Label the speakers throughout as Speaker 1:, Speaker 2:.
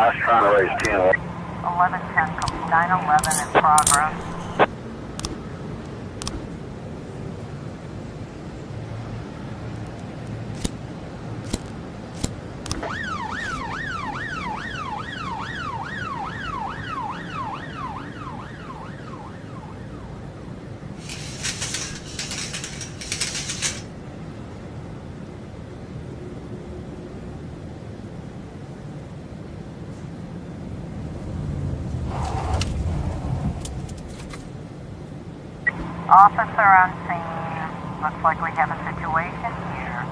Speaker 1: last trying to raise 10.
Speaker 2: 1110, 911 in progress. Officer on scene. Looks like we have a situation here.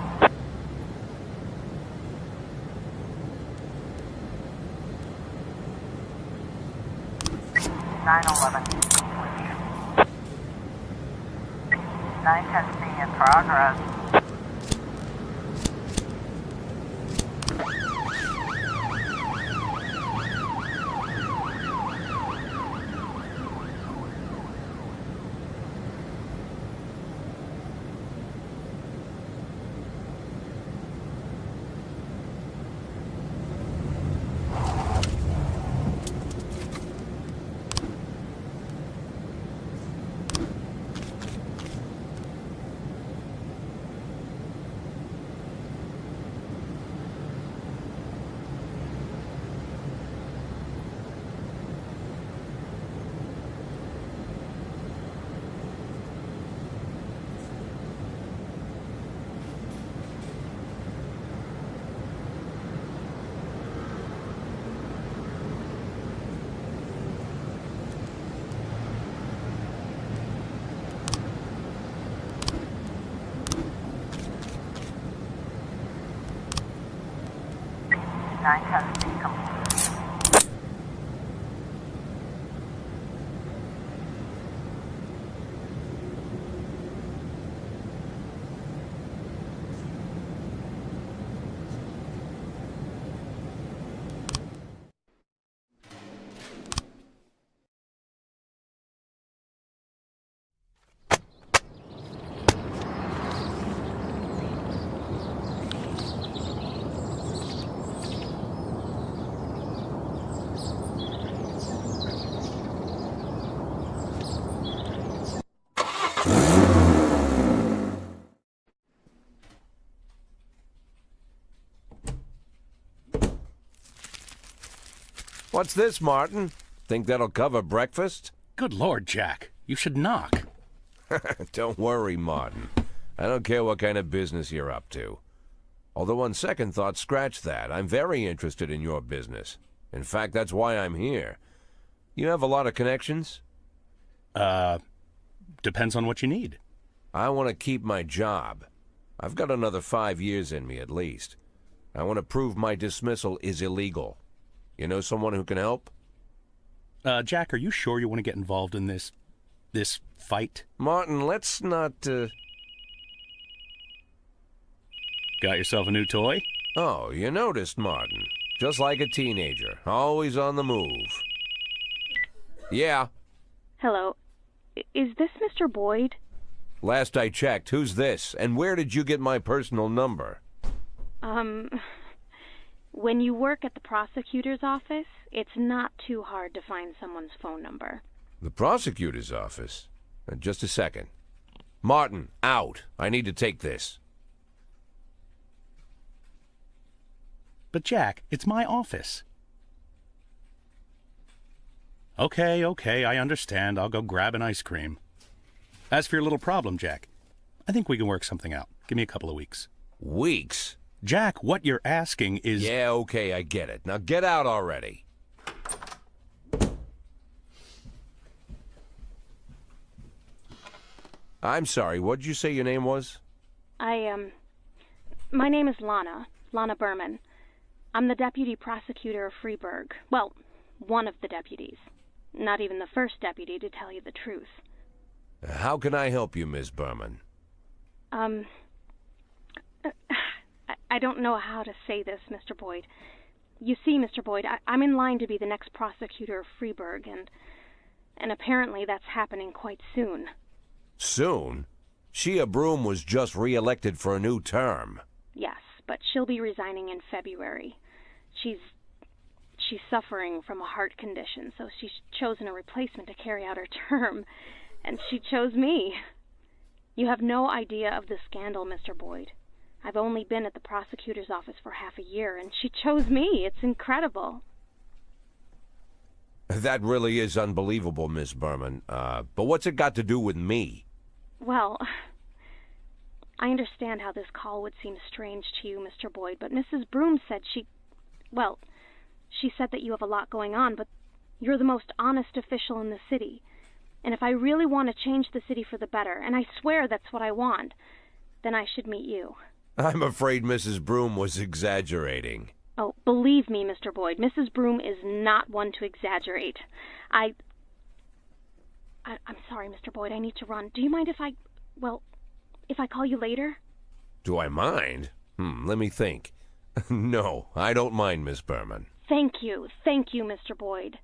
Speaker 2: (911) complete. 910C in progress. Nine ten C complete.
Speaker 3: What's this, Martin? Think that'll cover breakfast?
Speaker 4: Good Lord, Jack. You should knock.
Speaker 3: Don't worry, Martin. I don't care what kind of business you're up to. Although on second thought, scratch that. I'm very interested in your business. In fact, that's why I'm here. You have a lot of connections?
Speaker 4: Depends on what you need.
Speaker 3: I want to keep my job. I've got another 5 years in me at least. I want to prove my dismissal is illegal. You know someone who can help?
Speaker 4: Jack, are you sure you want to get involved in this fight?
Speaker 3: Martin, let's not,
Speaker 4: Got yourself a new toy?
Speaker 3: Oh, you noticed, Martin. Just like a teenager, always on the move. Yeah.
Speaker 5: Hello. Is this Mr. Boyd?
Speaker 3: Last I checked, who's this? And where did you get my personal number?
Speaker 5: When you work at the prosecutor's office, it's not too hard to find someone's phone number.
Speaker 3: The prosecutor's office? Just a second. Martin, out. I need to take this.
Speaker 4: But Jack, it's my office. Okay, I understand. I'll go grab an ice cream. As for your little problem, Jack, I think we can work something out. Give me a couple of weeks.
Speaker 3: Weeks?
Speaker 4: Jack, what you're asking is...
Speaker 3: Yeah, okay, I get it. Now get out already. I'm sorry, what did you say your name was?
Speaker 5: My name is Lana Berman. I'm the deputy prosecutor of Freeburg. Well, one of the deputies. Not even the first deputy, to tell you the truth.
Speaker 3: How can I help you, Miss Berman?
Speaker 5: I don't know how to say this, Mr. Boyd. You see, Mr. Boyd, I'm in line to be the next prosecutor of Freeburg, and apparently that's happening quite soon.
Speaker 3: Soon? Shia Broom was just re-elected for a new term.
Speaker 5: Yes, but she'll be resigning in February. She's she's suffering from a heart condition, so she's chosen a replacement to carry out her term. And she chose me. You have no idea of the scandal, Mr. Boyd. I've only been at the prosecutor's office for half a year, and she chose me. It's incredible.
Speaker 3: That really is unbelievable, Miss Berman. But what's it got to do with me?
Speaker 5: Well, I understand how this call would seem strange to you, Mr. Boyd, but Mrs. Broom said she said that you have a lot going on, but you're the most honest official in the city. And if I really want to change the city for the better, and I swear that's what I want, then I should meet you.
Speaker 3: I'm afraid Mrs. Broom was exaggerating.
Speaker 5: Oh, believe me, Mr. Boyd, Mrs. Broom is not one to exaggerate. I'm sorry, Mr. Boyd, I need to run. Do you mind if I call you later?
Speaker 3: Do I mind? Let me think. No, I don't mind, Miss Berman.
Speaker 5: Thank you, Mr. Boyd.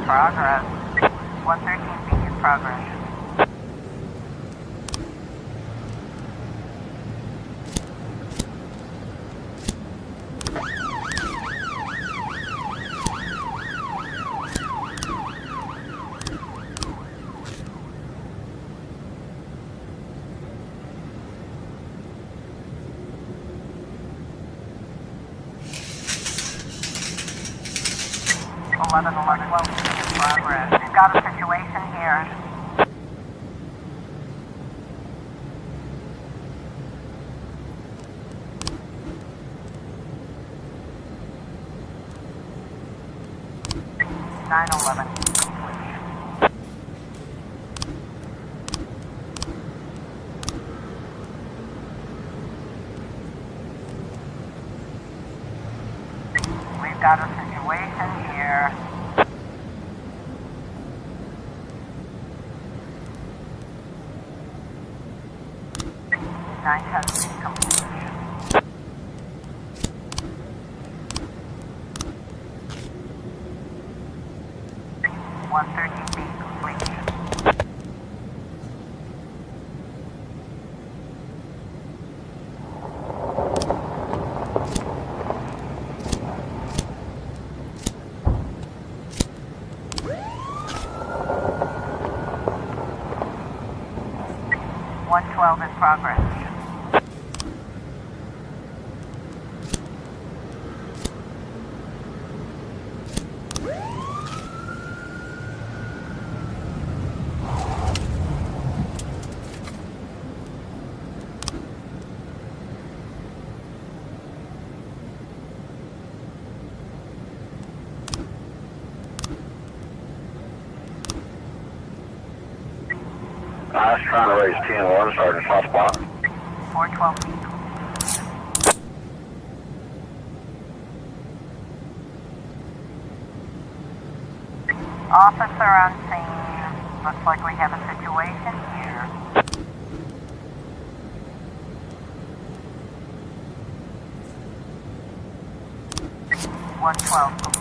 Speaker 2: Progress. 113B in progress. 1111 in progress. We've got a situation here. Nine 11. We've got a situation here. Nine 10 complete. 130 feet complete. One 12 in progress.
Speaker 1: I was trying to raise 10-1, Sergeant Hotspot.
Speaker 2: 412 feet. Officer on scene. Looks like we have a situation here. 112 complete.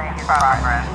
Speaker 2: In progress.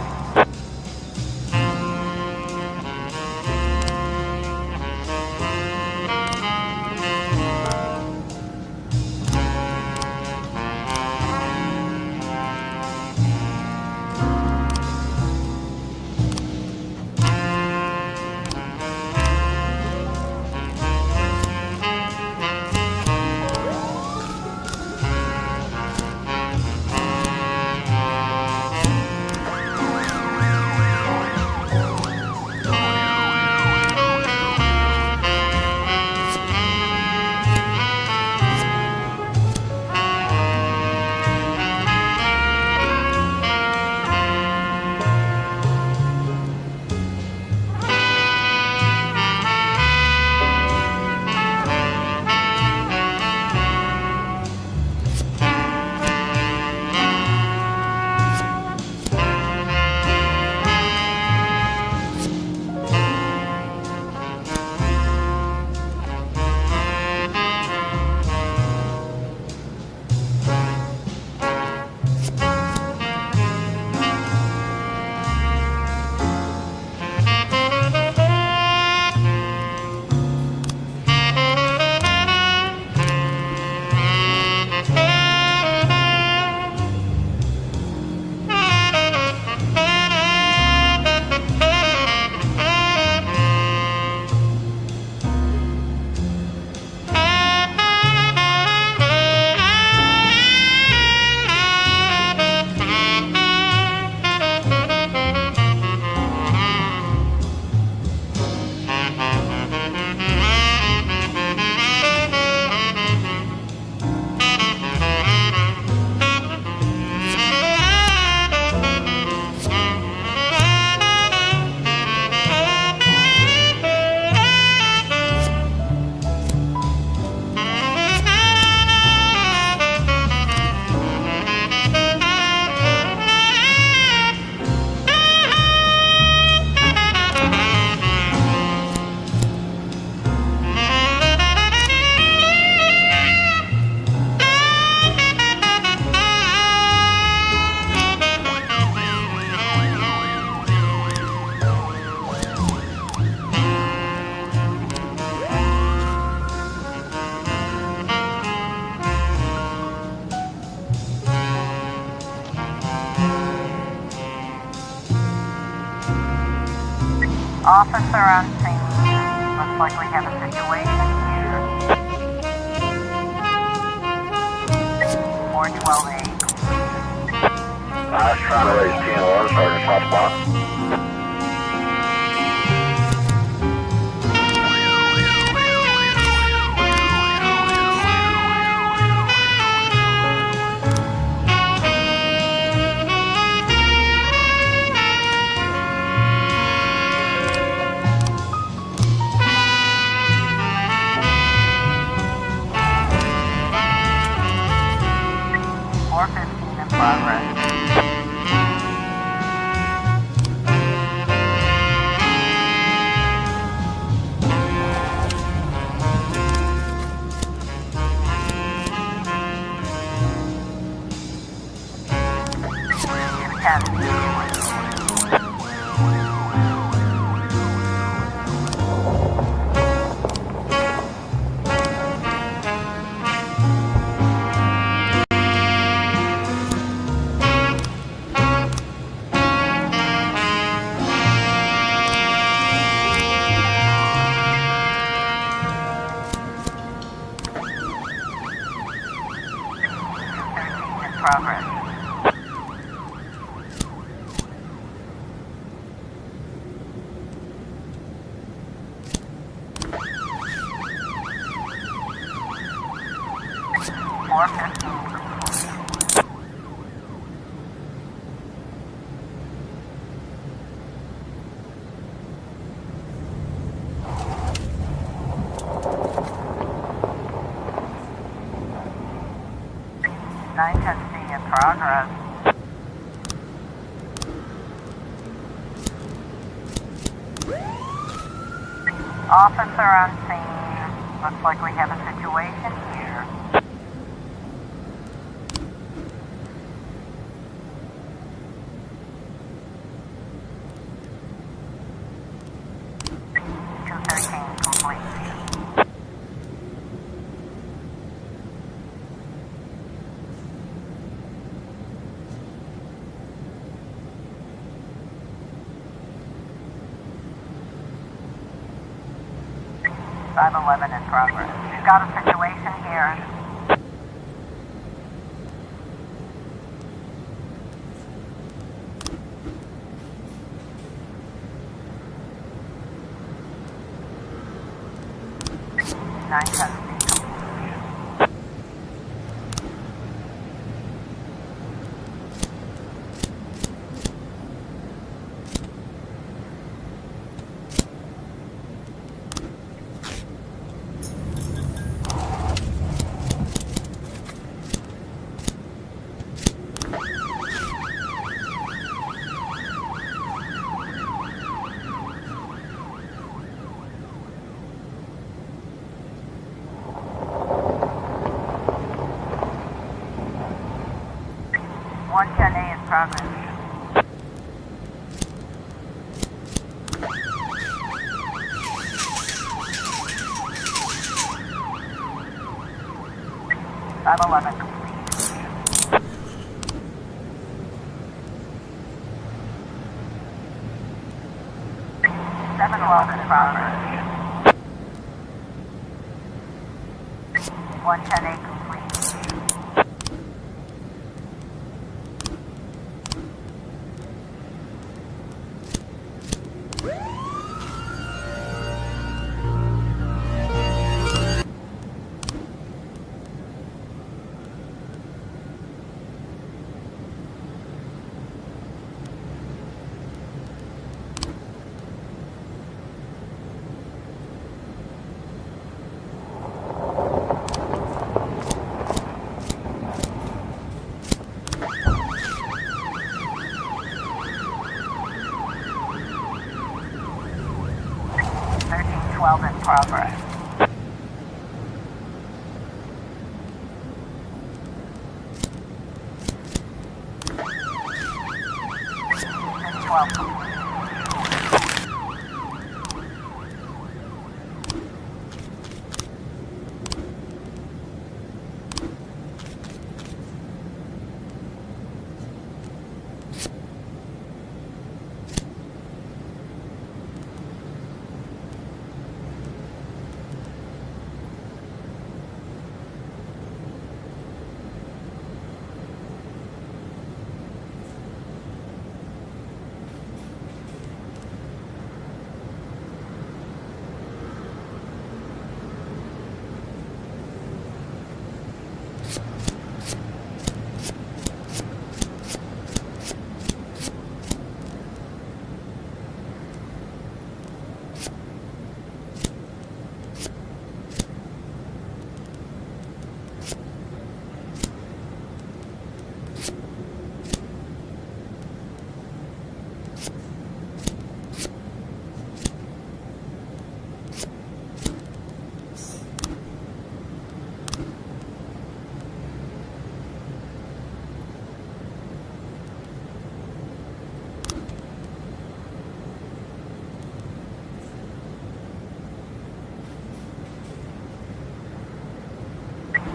Speaker 2: Officer on scene. Looks like we have a situation here. 412A.
Speaker 1: I was trying to raise 10-1, Sergeant Hotspot.
Speaker 2: In progress. Progress. In progress. Officer on scene. Looks like we have a situation here. Complete. 511 in progress. We've got a situation here. Nine ten. Progress. .511 complete. 712 in progress. 110A complete.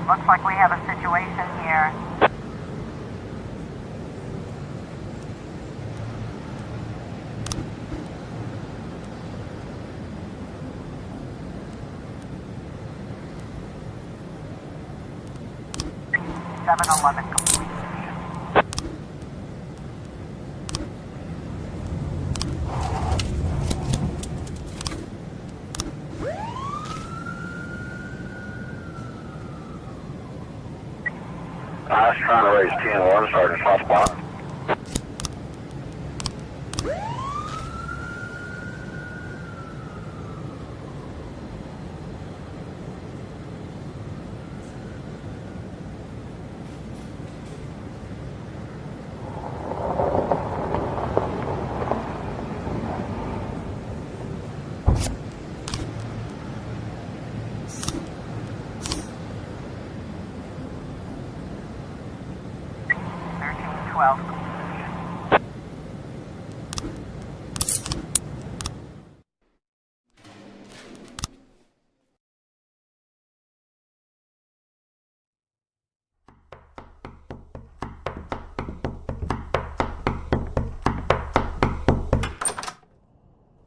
Speaker 2: Looks like we have a situation here. (7-11) complete.
Speaker 1: I was trying to raise 10-1, Sergeant Hotspot.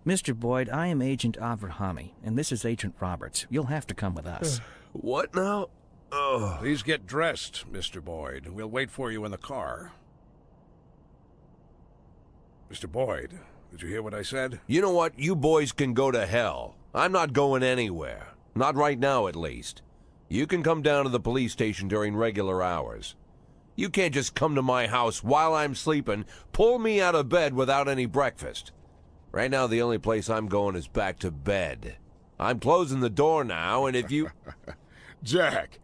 Speaker 6: Mr. Boyd, I am Agent Avrahami, and this is Agent Roberts. You'll have to come with us.
Speaker 3: What now? Oh.
Speaker 7: Please get dressed, Mr. Boyd. We'll wait for you in the car. Mr. Boyd, did you hear what I said?
Speaker 3: You know what? You boys can go to hell. I'm not going anywhere. Not right now, at least. You can come down to the police station during regular hours. You can't just come to my house while I'm sleeping, pull me out of bed without any breakfast. Right now, the only place I'm going is back to bed. I'm closing the door now, and if you...
Speaker 8: Jack,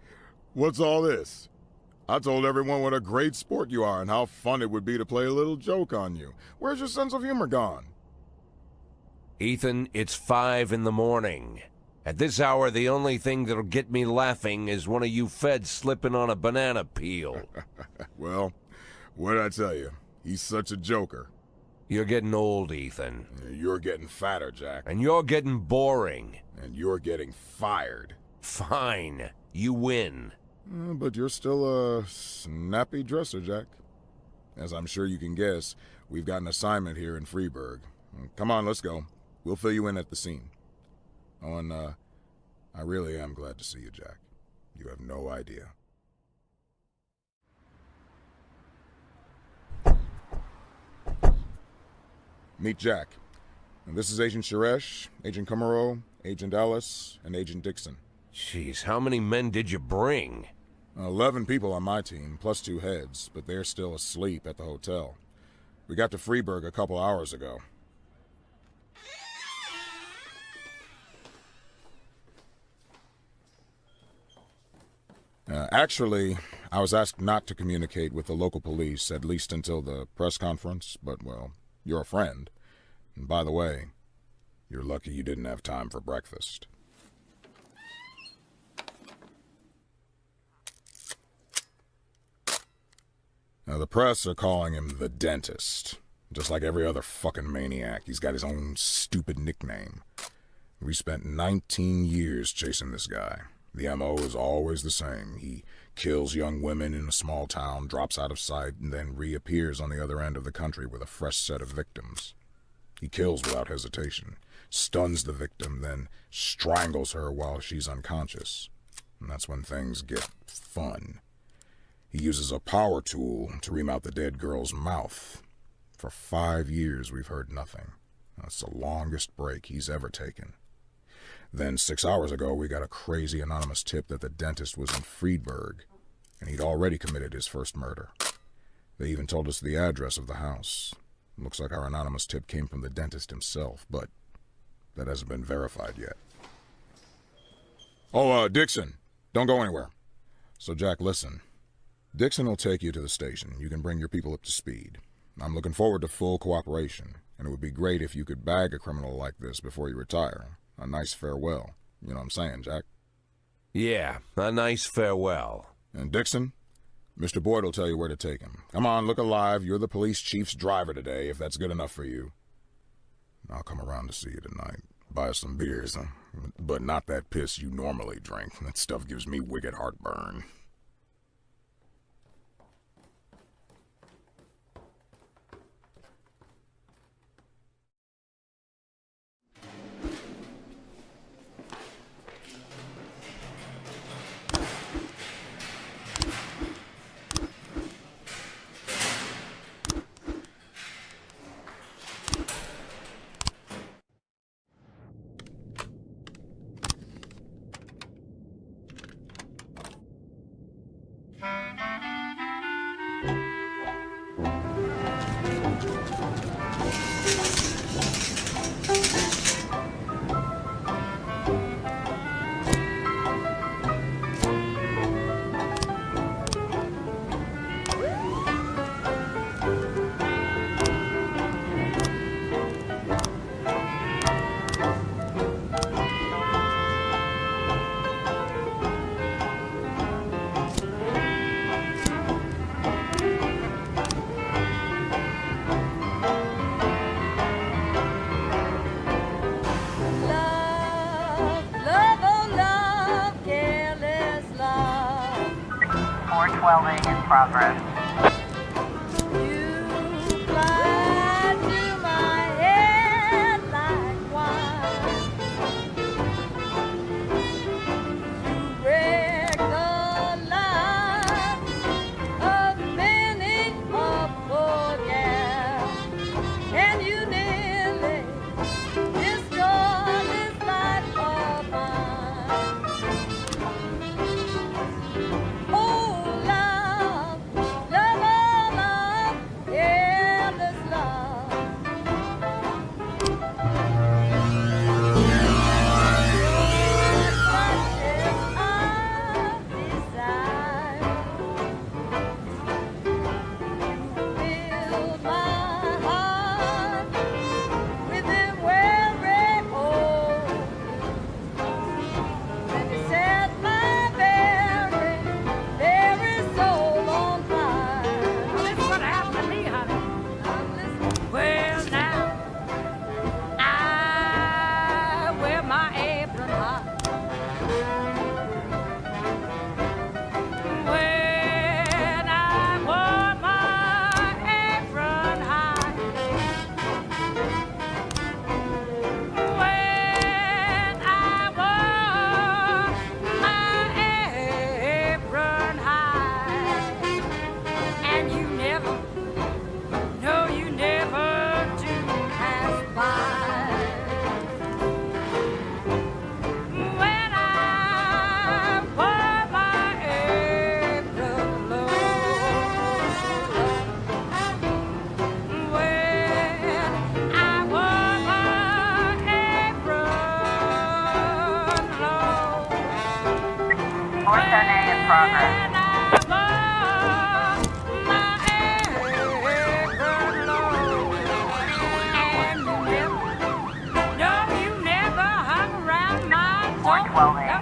Speaker 8: what's all this? I told everyone what a great sport you are and how fun it would be to play a little joke on you. Where's your sense of humor gone?
Speaker 3: Ethan, it's 5 in the morning. At this hour, the only thing that'll get me laughing is one of you feds slipping on a banana peel.
Speaker 8: Well, what'd I tell you? He's such a joker.
Speaker 3: You're getting old, Ethan.
Speaker 8: You're getting fatter, Jack.
Speaker 3: And you're getting boring.
Speaker 8: And you're getting fired.
Speaker 3: Fine. You win.
Speaker 8: But you're still a snappy dresser, Jack. As I'm sure you can guess, we've got an assignment here in Freeburg. Come on, let's go. We'll fill you in at the scene. Oh, and I really am glad to see you, Jack. You have no idea. Meet Jack. And this is Agent Suresh, Agent Kumaro, Agent Ellis, and Agent Dixon.
Speaker 3: Jeez, how many men did you bring?
Speaker 8: 11 people on my team, plus 2 heads, but they're still asleep at the hotel. We got to Freeburg a couple hours ago. Actually, I was asked not to communicate with the local police, at least until the press conference, but, well, you're a friend. And by the way, you're lucky you didn't have time for breakfast. Now, the press are calling him the Dentist. Just like every other fucking maniac, he's got his own stupid nickname. We spent 19 years chasing this guy. The M.O. is always the same. He kills young women in a small town, drops out of sight, and then reappears on the other end of the country with a fresh set of victims. He kills without hesitation, stuns the victim, then strangles her while she's unconscious. And that's when things get fun. He uses a power tool to ream out the dead girl's mouth. For 5 years, we've heard nothing. That's the longest break he's ever taken. Then 6 hours ago, we got a crazy anonymous tip that the dentist was in Freeburg, and he'd already committed his first murder. They even told us the address of the house. Looks like our anonymous tip came from the dentist himself, but that hasn't been verified yet. Oh, Dixon, don't go anywhere. So, Jack, listen. Dixon will take you to the station. You can bring your people up to speed. I'm looking forward to full cooperation, and it would be great if you could bag a criminal like this before you retire. A nice farewell. You know what I'm saying, Jack?
Speaker 3: Yeah, a nice farewell.
Speaker 8: And Dixon, Mr. Boyd will tell you where to take him. Come on, look alive. You're the police chief's driver today, if that's good enough for you. I'll come around to see you tonight. buy us some beers, huh? But not that piss you normally drink. That stuff gives me wicked heartburn.
Speaker 9: Love, love, oh love, careless love.
Speaker 2: 412A in progress.
Speaker 9: You fly to my head like wine. You wreck the life of many a poor gal, and you nearly destroy this life of mine. Oh, love, love, oh, love, careless love. Touches of desire. Fill my heart with them weary hope. And you set my very, very soul on fire. This is what happened to me, honey. I'm listening. Well, now, I wear my apron high. When I wore my apron high. When I wore my apron high, and you never, no, you never do pass by. When I wore my apron low, when I wore my apron low,
Speaker 2: 410A in progress.
Speaker 9: when I wore my apron low, and you never, no, you never hung around my door.
Speaker 2: 412A.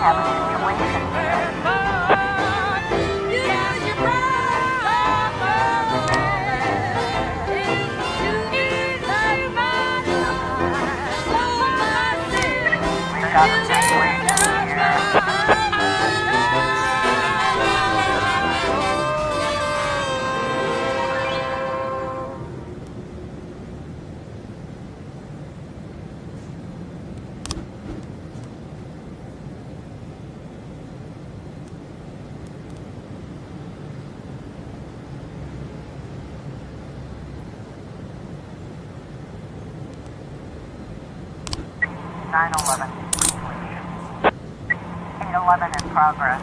Speaker 2: have a situation here. We've got a situation here. Nine 11. 811 in progress.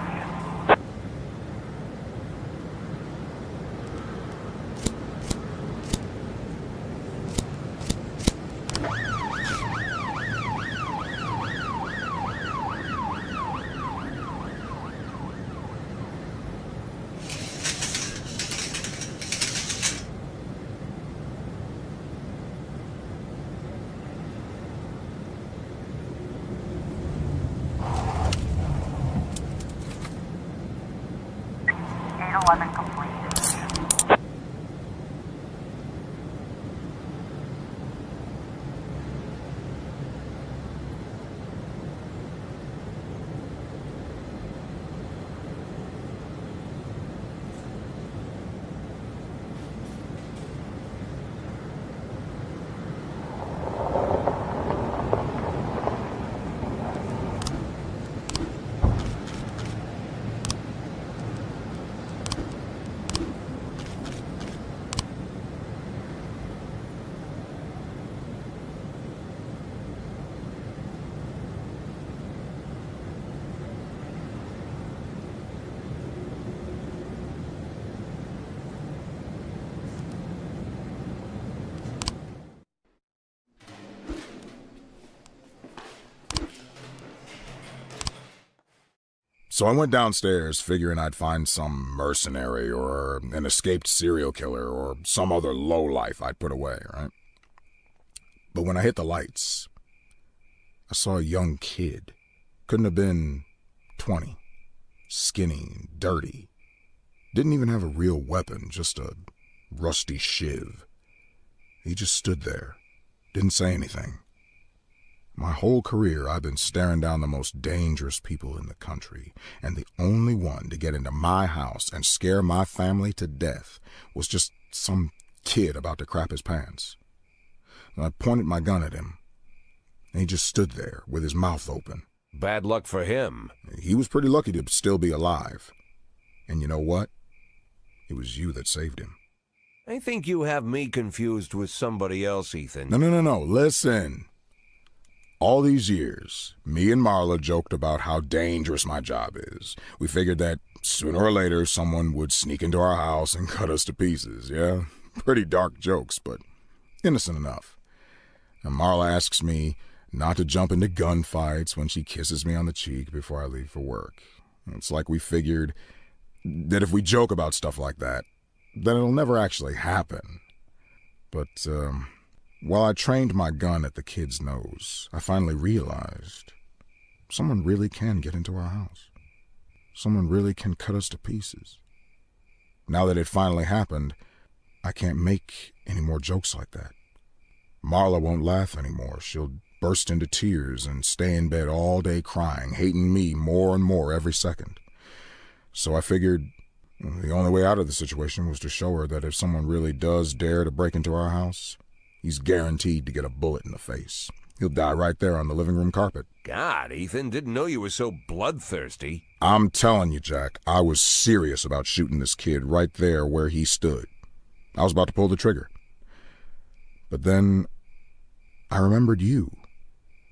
Speaker 2: Complete.
Speaker 8: So I went downstairs figuring I'd find some mercenary or an escaped serial killer or some other lowlife I'd put away, right? But when I hit the lights, I saw a young kid. Couldn't have been 20. Skinny, dirty. Didn't even have a real weapon, just a rusty shiv. He just stood there, didn't say anything. My whole career, I've been staring down the most dangerous people in the country, and the only one to get into my house and scare my family to death was just some kid about to crap his pants. And I pointed my gun at him, and he just stood there with his mouth open.
Speaker 3: Bad luck for him.
Speaker 8: He was pretty lucky to still be alive. And you know what? It was you that saved him.
Speaker 3: I think you have me confused with somebody else, Ethan.
Speaker 8: No. Listen. All these years, me and Marla joked about how dangerous my job is. We figured that sooner or later someone would sneak into our house and cut us to pieces, yeah? Pretty dark jokes, but innocent enough. And Marla asks me not to jump into gunfights when she kisses me on the cheek before I leave for work. It's like we figured that if we joke about stuff like that, then it'll never actually happen. But, while I trained my gun at the kid's nose, I finally realized someone really can get into our house. Someone really can cut us to pieces. Now that it finally happened, I can't make any more jokes like that. Marla won't laugh anymore. She'll burst into tears and stay in bed all day crying, hating me more and more every second. So I figured the only way out of the situation was to show her that if someone really does dare to break into our house, he's guaranteed to get a bullet in the face. He'll die right there on the living room carpet.
Speaker 3: God, Ethan, didn't know you were so bloodthirsty.
Speaker 8: I'm telling you, Jack, I was serious about shooting this kid right there where he stood. I was about to pull the trigger. But then I remembered you.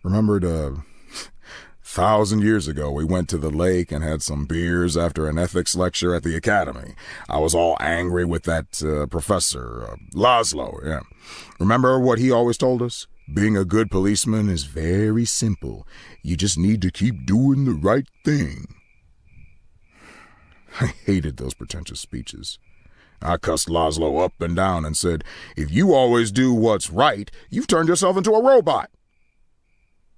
Speaker 8: Remembered 1,000 years ago, we went to the lake and had some beers after an ethics lecture at the academy. I was all angry with that professor, Laszlo, yeah. Remember what he always told us? Being a good policeman is very simple. You just need to keep doing the right thing. I hated those pretentious speeches. I cussed Laszlo up and down and said, if you always do what's right, you've turned yourself into a robot.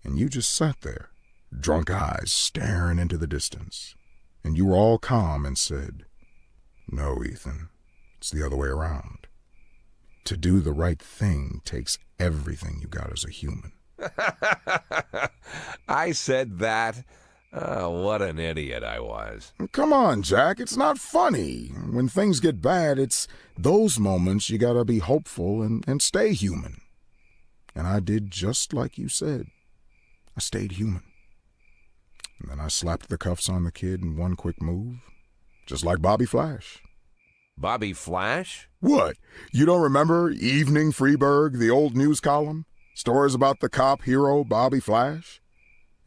Speaker 8: And you just sat there, drunk eyes staring into the distance, and you were all calm and said, "No, Ethan, it's the other way around. To do the right thing takes everything you got as a human."
Speaker 3: I said that? Oh, what an idiot I was.
Speaker 8: Come on, Jack, it's not funny. When things get bad, it's those moments you gotta be hopeful and stay human. And I did just like you said. I stayed human. And then I slapped the cuffs on the kid in one quick move, just like Bobby Flash.
Speaker 3: Bobby Flash?
Speaker 8: What? You don't remember Evening Freeburg, the old news column? Stories about the cop hero Bobby Flash?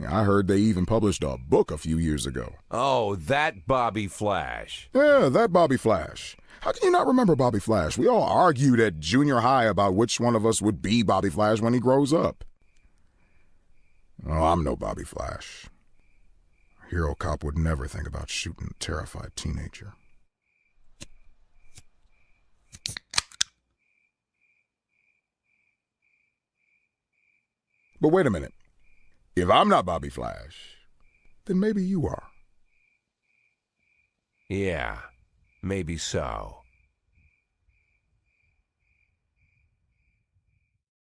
Speaker 8: I heard they even published a book a few years ago.
Speaker 3: Oh, that Bobby Flash.
Speaker 8: Yeah, that Bobby Flash. How can you not remember Bobby Flash? We all argued at junior high about which one of us would be Bobby Flash when he grows up. Oh, I'm no Bobby Flash. A hero cop would never think about shooting a terrified teenager. But wait a minute. If I'm not Bobby Flash, then maybe you are.
Speaker 3: Yeah, maybe so.